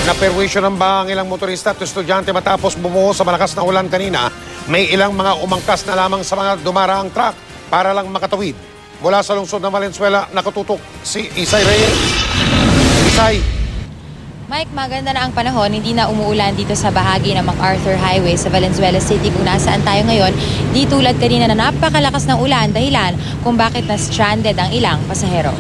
Naperwisyo ng ba ang ilang motorista at estudyante matapos bumuhos sa malakas na ulan kanina? May ilang mga umangkas na lamang sa mga dumaraang truck para lang makatawid. Mula sa lungsod ng Valenzuela, nakatutok si Isay Reyes. Isay. Mike, maganda na ang panahon. Hindi na umuulan dito sa bahagi ng MacArthur Highway sa Valenzuela City kung nasaan tayo ngayon. Di tulad kanina na napakalakas ng ulan dahilan kung bakit na stranded ang ilang pasahero.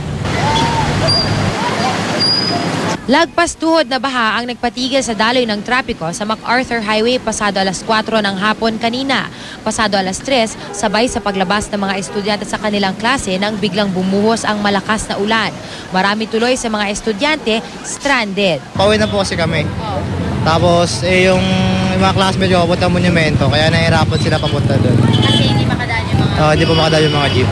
Lagpas tuhod na baha ang nagpatigil sa daloy ng trapiko sa MacArthur Highway pasado alas 4 ng hapon kanina. Pasado alas 3, sabay sa paglabas ng mga estudyante sa kanilang klase nang biglang bumuhos ang malakas na ulan. Marami tuloy sa mga estudyante stranded. Pauwi na po kasi kami. Tapos yung mga classmates ko papunta monumento, kaya nahihirapan sila papunta doon. Kasi hindi makadaan yung mga Hindi po makadaan yung mga jeep.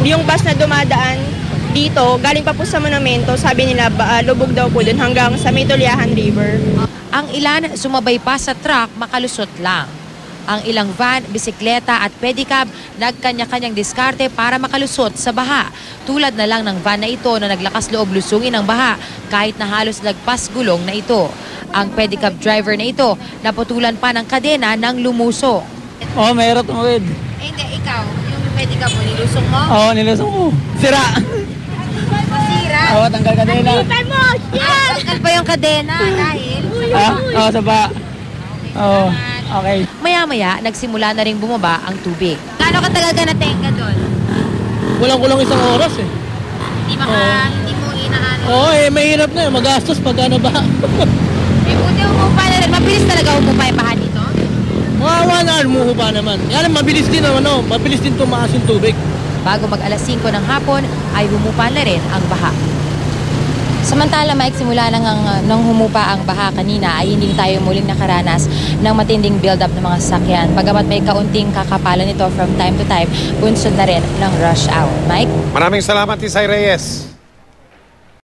Yung bus na dumadaan dito, galing pa po sa monumento, sabi nila lubog daw po dun hanggang sa Mitulyahan River. Ang ilan sumabay pa sa truck makalusot lang. Ang ilang van, bisikleta at pedicab nagkanya-kanyang diskarte para makalusot sa baha. Tulad na lang ng van na ito na naglakas loob lusungin ang baha kahit na halos lagpas gulong na ito. Ang pedicab driver na ito naputulan pa ng kadena ng lumusong. Mayroon tumawid. Hindi, ikaw, yung pedicab mo, nilusong mo? Nilusong ko. Sira. Masira. Tanggal kadena. Tanggal pa yung kadena dahil Sa ba? Okay. maya-maya nagsimula na ring bumaba ang tubig. Gaano katagal ka natenga doon? Walang kulang isang oras eh. Hindi mo inaano. Mahirap na eh. Magastos pag ano ba. Buti umupa na rin. Mabilis talaga umupa yung baha dito? Mga 1 hour muhupa naman. Yan, mabilis din mabilis din tumaas yung tubig. Bago mag alas 5 ng hapon ay humupa na rin ang baha. Samantala, Mike, simula nang humupa ang baha kanina ay hindi tayo muling nakaranas ng matinding build-up ng mga sasakyan. Bagamat may kaunting kakapalan nito from time to time, bunsod na rin ng rush hour. Mike? Maraming salamat, Isay Reyes.